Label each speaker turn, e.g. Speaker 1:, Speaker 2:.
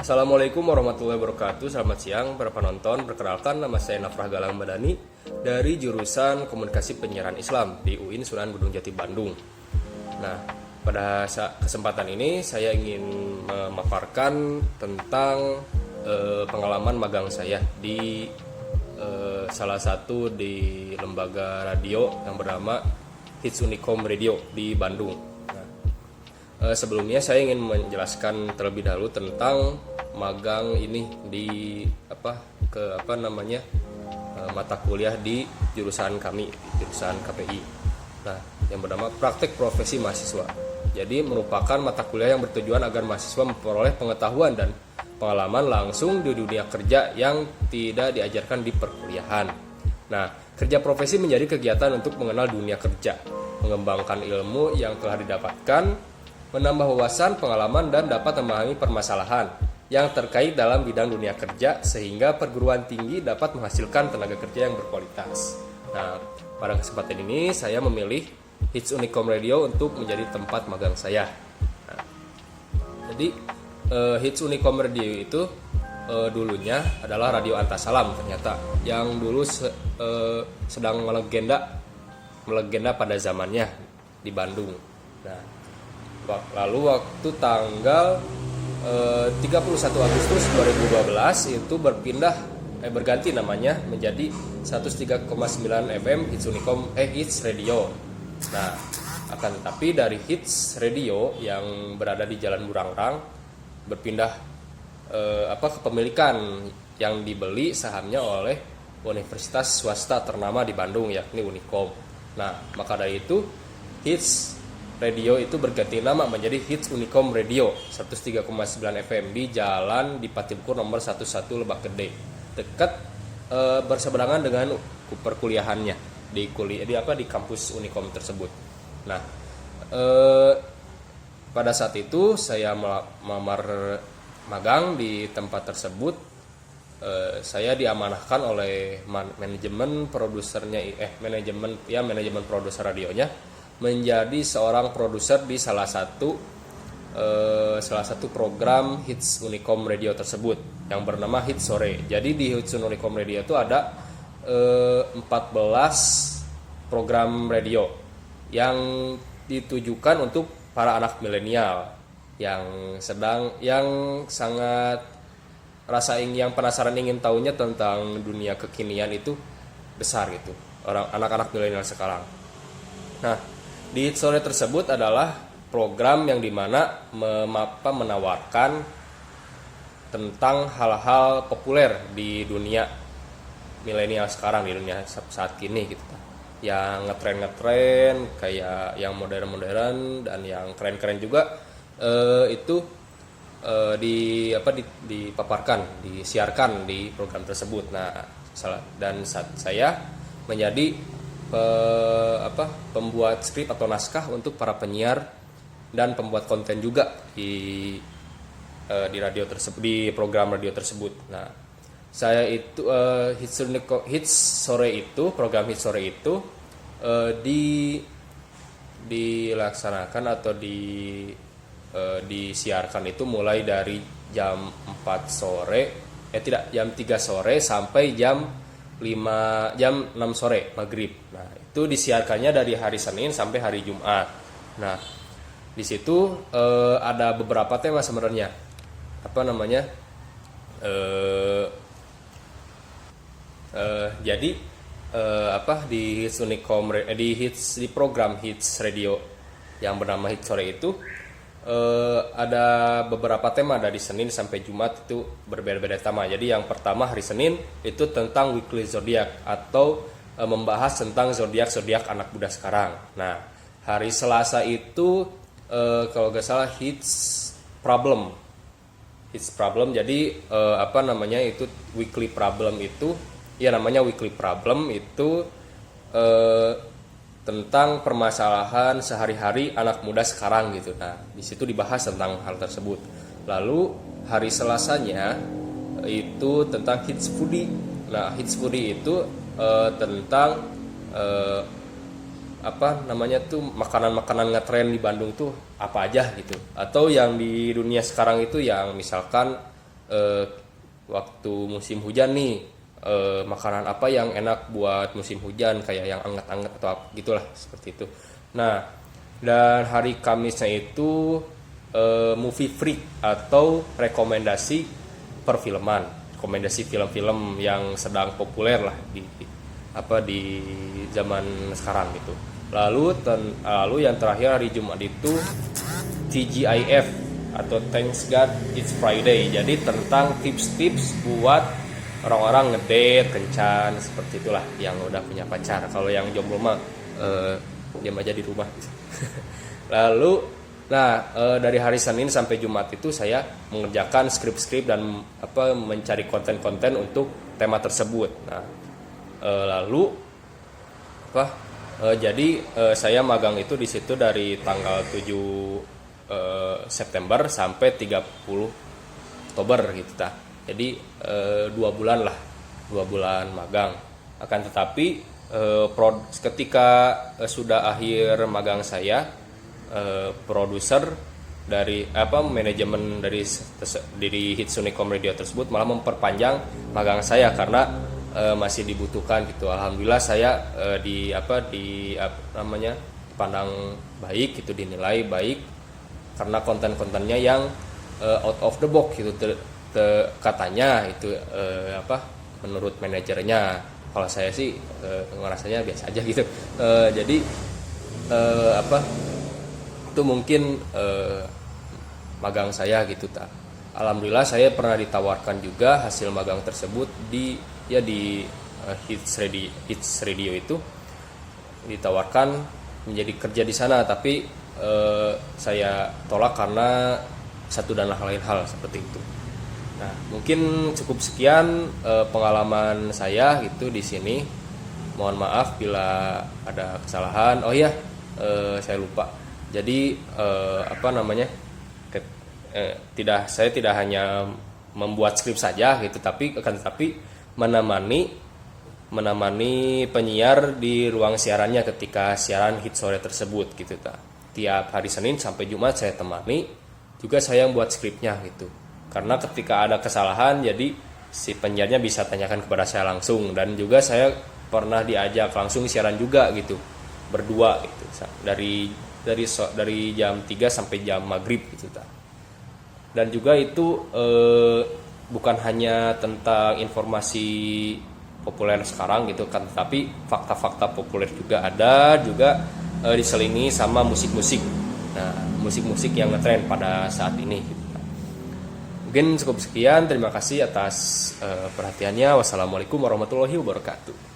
Speaker 1: Assalamualaikum warahmatullahi wabarakatuh. Selamat siang para penonton. Perkenalkan, nama saya Nafrah Galang Madani dari jurusan Komunikasi Penyiaran Islam di UIN Sunan Gunung Jati Bandung. Nah, pada kesempatan ini saya ingin memaparkan tentang pengalaman magang saya di salah satu di lembaga radio yang bernama Hits Unicom Radio di Bandung. Sebelumnya saya ingin menjelaskan terlebih dahulu tentang magang ini di mata kuliah di jurusan kami, jurusan KPI. Nah, yang bernama Praktek Profesi Mahasiswa. Jadi merupakan mata kuliah yang bertujuan agar mahasiswa memperoleh pengetahuan dan pengalaman langsung di dunia kerja yang tidak diajarkan di perkuliahan. Nah, kerja profesi menjadi kegiatan untuk mengenal dunia kerja, mengembangkan ilmu yang telah didapatkan, menambah wawasan, pengalaman, dan dapat memahami permasalahan yang terkait dalam bidang dunia kerja sehingga perguruan tinggi dapat menghasilkan tenaga kerja yang berkualitas. Nah, pada kesempatan ini saya memilih Hits Unicom Radio untuk menjadi tempat magang saya. Nah, jadi Hits Unicom Radio itu dulunya adalah Radio Antasalam ternyata, yang dulu sedang melegenda pada zamannya di Bandung. Nah, lalu waktu tanggal 31 Agustus 2012 itu berganti namanya menjadi 103,9 FM Hits Radio. Nah, akan tetapi dari Hits Radio yang berada di Jalan Burangrang berpindah kepemilikan yang dibeli sahamnya oleh universitas swasta ternama di Bandung, yakni Unicom. Nah, maka dari itu Hits Radio itu berganti nama menjadi Hits Unicom Radio 103,9 FM di Jalan Dipatibukur nomor 11 Lebak Gede, dekat berseberangan dengan perkuliahannya di kampus Unicom tersebut. Nah, pada saat itu saya melamar magang di tempat tersebut. Saya diamanahkan oleh manajemen produser radionya menjadi seorang produser di salah satu program Hits Unicom Radio tersebut yang bernama Hits Sore. Jadi di Hits Unicom Radio itu ada 14 program radio yang ditujukan untuk para anak milenial yang sangat yang penasaran ingin tahunya tentang dunia kekinian itu besar gitu, anak-anak milenial sekarang. Nah, di Hits Sore tersebut adalah program yang dimana menawarkan tentang hal-hal populer di dunia milenial sekarang, di dunia saat kini gitu. Yang ngetren kayak yang modern-modern dan yang keren-keren juga dipaparkan, disiarkan di program tersebut. Nah, dan saya menjadi pembuat skrip atau naskah untuk para penyiar dan pembuat konten juga di radio tersebut, di program radio tersebut. Nah, saya itu program Hits Sore itu dilaksanakan atau disiarkan itu mulai dari jam 4 sore jam 3 sore sampai jam 6 sore maghrib. Nah, itu disiarkannya dari hari Senin sampai hari Jumat. Nah, di situ ada beberapa tema sebenarnya. Di program Hits Radio yang bernama Hits Sore itu ada beberapa tema dari Senin sampai Jumat, itu berbeda-beda tema. Jadi yang pertama hari Senin itu tentang weekly zodiac atau membahas tentang zodiak anak muda sekarang. Nah, hari Selasa itu kalau nggak salah Hits Problem. Jadi itu weekly problem itu namanya weekly problem itu tentang permasalahan sehari-hari anak muda sekarang gitu. Nah, di situ dibahas tentang hal tersebut. Lalu hari Selasanya itu tentang Hits Foodie. Nah, Hits Foodie itu tentang makanan-makanan ngetren di Bandung tuh apa aja gitu. Atau yang di dunia sekarang itu yang misalkan eh, waktu musim hujan nih, makanan apa yang enak buat musim hujan kayak yang anget-anget atau apa gitulah seperti itu. Nah, dan hari Kamisnya itu movie freak atau rekomendasi perfilman, rekomendasi film-film yang sedang populer lah di zaman sekarang gitu. Lalu yang terakhir hari Jumat itu TGIF atau Thanks God It's Friday. Jadi tentang tips-tips buat orang-orang ngedate, kencan, seperti itulah yang udah punya pacar. Kalau yang jomblo mah diam aja di rumah. Lalu dari hari Senin sampai Jumat itu saya mengerjakan skrip-skrip dan mencari konten-konten untuk tema tersebut. Nah, jadi saya magang itu di situ dari tanggal 7 September sampai 30 Oktober gitu ta. Jadi 2 bulan magang. Akan tetapi ketika sudah akhir magang saya, produser dari manajemen dari Hitsune Com Radio tersebut malah memperpanjang magang saya karena masih dibutuhkan gitu. Alhamdulillah saya pandang baik gitu, dinilai baik karena konten-kontennya yang out of the box gitu, katanya itu menurut manajernya. Kalau saya sih ngerasanya biasa aja gitu. Jadi itu mungkin magang saya gitu ta. Alhamdulillah saya pernah ditawarkan juga hasil magang tersebut di Hits Radio itu, ditawarkan menjadi kerja di sana, tapi saya tolak karena satu dan lain hal seperti itu. Nah, mungkin cukup sekian pengalaman saya gitu di sini. Mohon maaf bila ada kesalahan. Oh iya, saya lupa. Jadi saya tidak hanya membuat skrip saja gitu, tapi menemani penyiar di ruang siarannya ketika siaran hit sore tersebut gitu ta. Tiap hari Senin sampai Jumat saya temani, juga saya yang buat skripnya gitu. Karena ketika ada kesalahan jadi si penyiarnya bisa tanyakan kepada saya langsung, dan juga saya pernah diajak langsung siaran juga gitu, berdua gitu. Dari jam 3 sampai jam maghrib gitu ta. Dan juga itu bukan hanya tentang informasi populer sekarang gitu kan, tapi fakta-fakta populer juga ada, juga diselingi sama musik-musik. Nah, musik-musik yang ngetrend pada saat ini gitu. Mungkin cukup sekian, terima kasih atas perhatiannya. Wassalamualaikum warahmatullahi wabarakatuh.